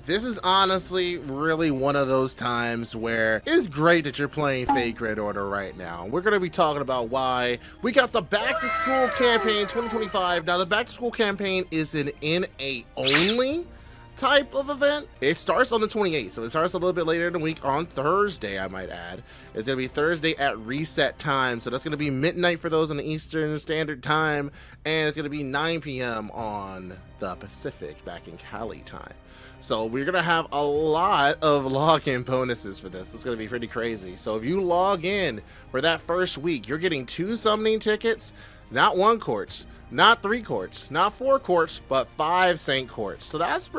This is honestly really one of those times where it's great that you're playing Fate Grand Order right now. We're going to be talking about why we got the Back to School campaign 2025. Now, the Back to School campaign is an NA only type of event. It starts on the 28th, so it starts a little bit later in the week on Thursday, I might add. It's going to be Thursday at reset time, so that's going to be midnight for those in the Eastern Standard Time, and it's going to be 9 p.m. on the Pacific back in Cali time. So we're going to have a lot of login bonuses for this. It's going to be pretty crazy. So if you log in for that first week, you're getting 2 summoning tickets, not 1 quartz, not 3 quartz, not 4 quartz, but 5 Saint quartz. So that's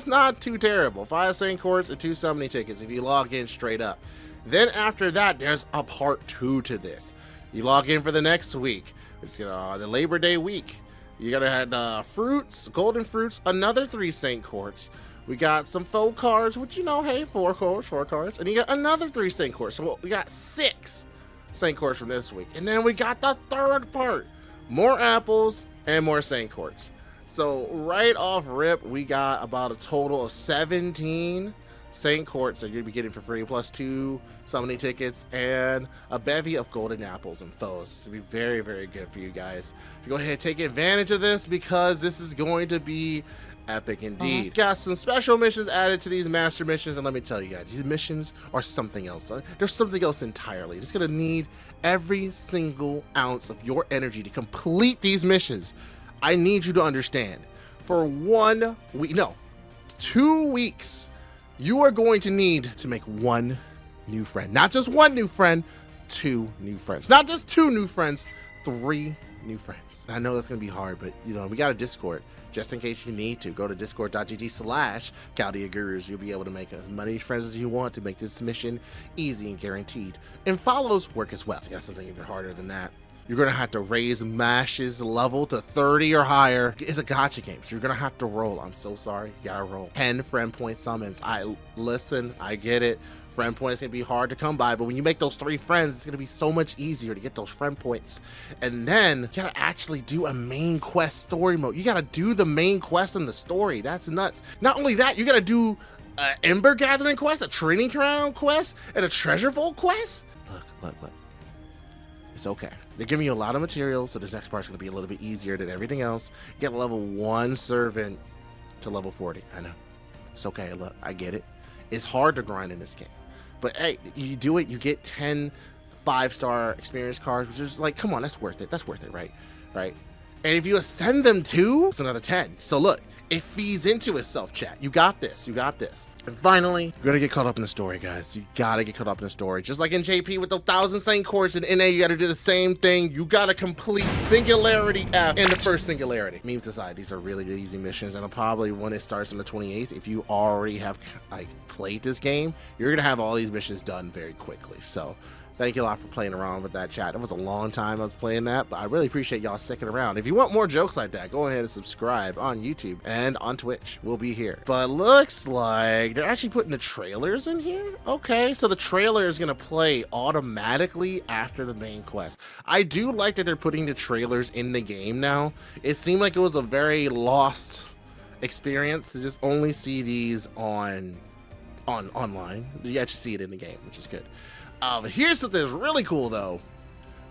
not too terrible. 5 Saint quartz and 2 summoning tickets if you log in straight up. Then after that, there's a part 2 to this. You log in for the next week. It's the Labor Day week. You're going to have fruits, golden fruits, another 3 Saint quartz. We got some faux cards, which, hey, 4 cards. And you got another 3 Saint quartz. So we got 6 Saint quartz from this week. And then we got the third part. More apples and more Saint quartz. So right off rip, we got about a total of 17 Saint quartz that you're going to be getting for free, plus 2 summoning tickets and a bevy of golden apples and foes. To be very, very good for you guys. Go ahead and take advantage of this because this is going to be epic indeed. Got some special missions added to these master missions, and let me tell you guys, these missions are something else. There's something else entirely. You're just gonna need every single ounce of your energy to complete these missions. I need you to understand, for 1 week, no, 2 weeks, you are going to need to make 1 new friend. Not just 1 new friend, 2 new friends. Not just 2 new friends, 3 new friends. I know that's gonna be hard, but we got a Discord just in case you need to. Go to discord.gg/Chaldea Gurus. You'll be able to make as many friends as you want to make this mission easy and guaranteed. And follows work as well. So you got something even harder than that. You're gonna have to raise Mash's level to 30 or higher. It's a gacha game, so you're gonna have to roll. I'm so sorry, you gotta roll 10 friend point summons. I get it. Friend points can be hard to come by, but when you make those 3 friends, it's gonna be so much easier to get those friend points. And then you gotta actually do a main quest story mode. You gotta do the main quest in the story. That's nuts. Not only that, you gotta do an Ember Gathering quest, a Training Ground quest, and a Treasure Vault quest. Look. It's okay. They're giving you a lot of material, so this next part's gonna be a little bit easier than everything else. You get a level 1 servant to level 40. I know. It's okay, look, I get it. It's hard to grind in this game. But hey, you do it, you get 10 5-star experience cards, which is like, come on, that's worth it. That's worth it, right? And if you ascend them too, it's another 10. So look, it feeds into itself, chat. You got this. And finally, you're gonna get caught up in the story, guys. You gotta get caught up in the story. Just like in JP with the 1,000 Saint quartz in NA, you gotta do the same thing. You gotta complete Singularity F in the first Singularity. Memes aside, these are really easy missions, and probably when it starts on the 28th, if you already have played this game, you're gonna have all these missions done very quickly. So thank you a lot for playing around with that, chat. It was a long time I was playing that, but I really appreciate y'all sticking around. If you want more jokes like that, go ahead and subscribe on YouTube and on Twitch. We'll be here. But looks like they're actually putting the trailers in here. Okay, so the trailer is going to play automatically after the main quest. I do like that they're putting the trailers in the game now. It seemed like it was a very lost experience to just only see these online. You actually see it in the game, which is good. Here's something that's really cool though.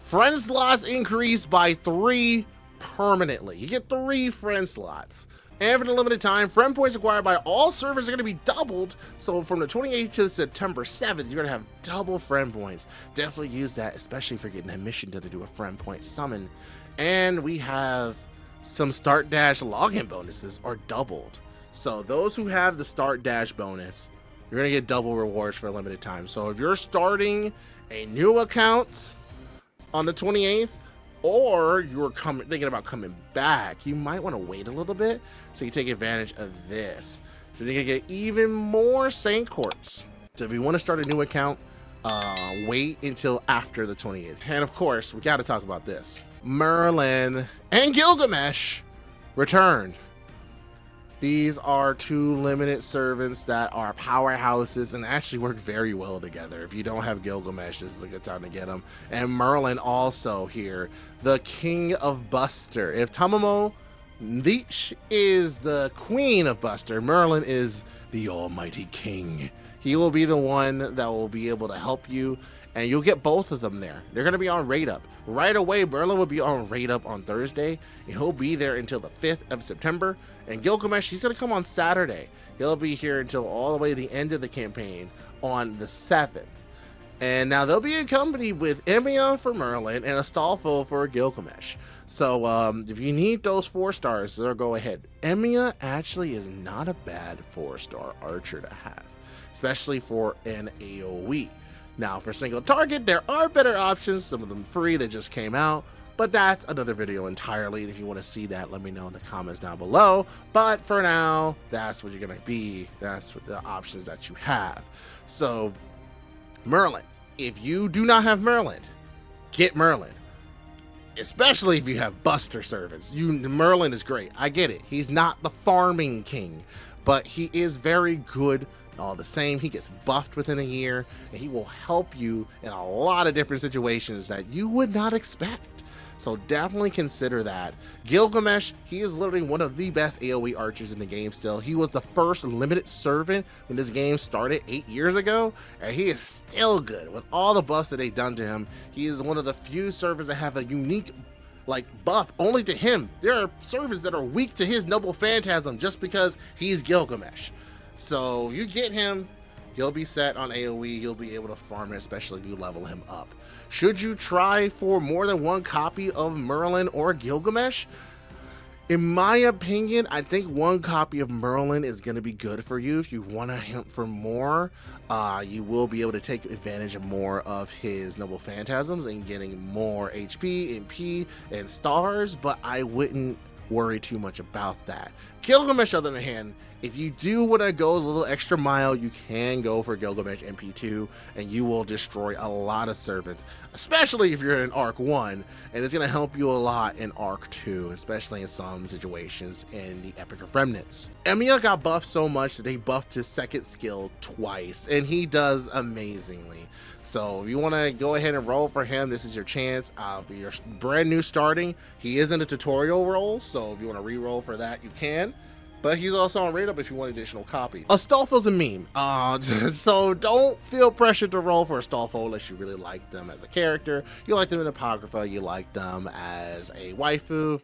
Friend slots increase by 3 permanently. You get 3 friend slots. And for the limited time, friend points acquired by all servers are going to be doubled. So from the 28th to September 7th, you're going to have double friend points. Definitely use that, especially if you're getting a mission to do a friend point summon. And we have some start dash login bonuses are doubled. So those who have the start dash bonus, you're gonna get double rewards for a limited time. So if you're starting a new account on the 28th, or you're thinking about coming back, you might want to wait a little bit so you take advantage of this. So you're gonna get even more Saint quartz. So if you want to start a new account, wait until after the 28th. And of course, we got to talk about this. Merlin and Gilgamesh returned. These are 2 limited servants that are powerhouses and actually work very well together. If you don't have Gilgamesh, this is a good time to get them. And Merlin also here, the King of Buster. If Tamamo Leech is the queen of Buster. Merlin is the almighty king. He will be the one that will be able to help you, and you'll get both of them there. They're going to be on Raid Up. Right away, Merlin will be on Raid Up on Thursday, and he'll be there until the 5th of September. And Gilgamesh, he's going to come on Saturday. He'll be here until all the way to the end of the campaign on the 7th. And now they'll be accompanied with Emiya for Merlin and Astolfo for Gilgamesh. So if you need those 4 stars, so go ahead. Emiya actually is not a bad 4-star archer to have, especially for an AoE. Now for single target, there are better options, some of them free that just came out, but that's another video entirely. And if you want to see that, let me know in the comments down below. But for now, that's what you're going to be. That's what the options that you have. So Merlin, if you do not have Merlin, get Merlin. Especially if you have Buster servants. Merlin is great. I get it. He's not the farming king, but he is very good all the same. He gets buffed within a year, and he will help you in a lot of different situations that you would not expect. So definitely consider that. Gilgamesh, he is literally one of the best AoE archers in the game still. He was the first limited servant when this game started 8 years ago, and he is still good. With all the buffs that they've done to him, he is one of the few servants that have a unique buff only to him. There are servants that are weak to his noble phantasm just because he's Gilgamesh. So you get him, he'll be set on AoE, you'll be able to farm it, especially if you level him up. Should you try for more than one copy of Merlin or Gilgamesh? In my opinion, I think one copy of Merlin is going to be good for you. If you want to hunt for more, you will be able to take advantage of more of his noble phantasms and getting more HP, MP, and stars, but I wouldn't worry too much about that. Gilgamesh, on the other hand, if you do want to go a little extra mile, you can go for Gilgamesh MP2, and you will destroy a lot of servants, especially if you're in Arc 1, and it's going to help you a lot in Arc 2, especially in some situations in the Epic of Remnants. Emiya got buffed so much that they buffed his second skill twice, and he does amazingly. So if you want to go ahead and roll for him, this is your chance. If you're brand new starting, he is in a tutorial role, so if you want to re-roll for that, you can. But he's also on Raid Up if you want additional copies. Astolfo's a meme, so don't feel pressured to roll for Astolfo unless you really like them as a character. You like them in Apocrypha, you like them as a waifu,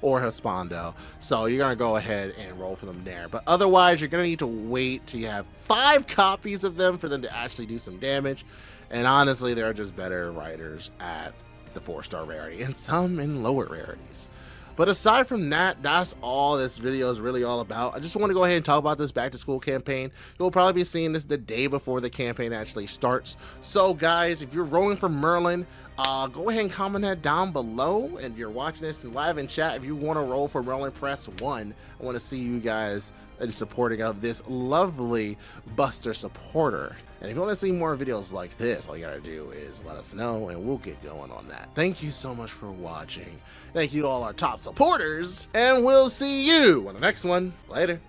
or Husbando. So you're gonna go ahead and roll for them there. But otherwise, you're gonna need to wait till you have 5 copies of them for them to actually do some damage. And honestly, there are just better writers at the 4-star rarity and some in lower rarities. But aside from that, that's all this video is really all about. I just want to go ahead and talk about this back to school campaign. You'll probably be seeing this the day before the campaign actually starts. So guys, if you're rolling for Merlin, go ahead and comment that down below. And if you're watching this live in chat, if you want to roll for Merlin, press 1. I want to see you guys supporting of this lovely Buster supporter. And if you want to see more videos like this, all you gotta do is let us know and we'll get going on that. Thank you so much for watching. Thank you to all our top supporters, and we'll see you on the next one. Later.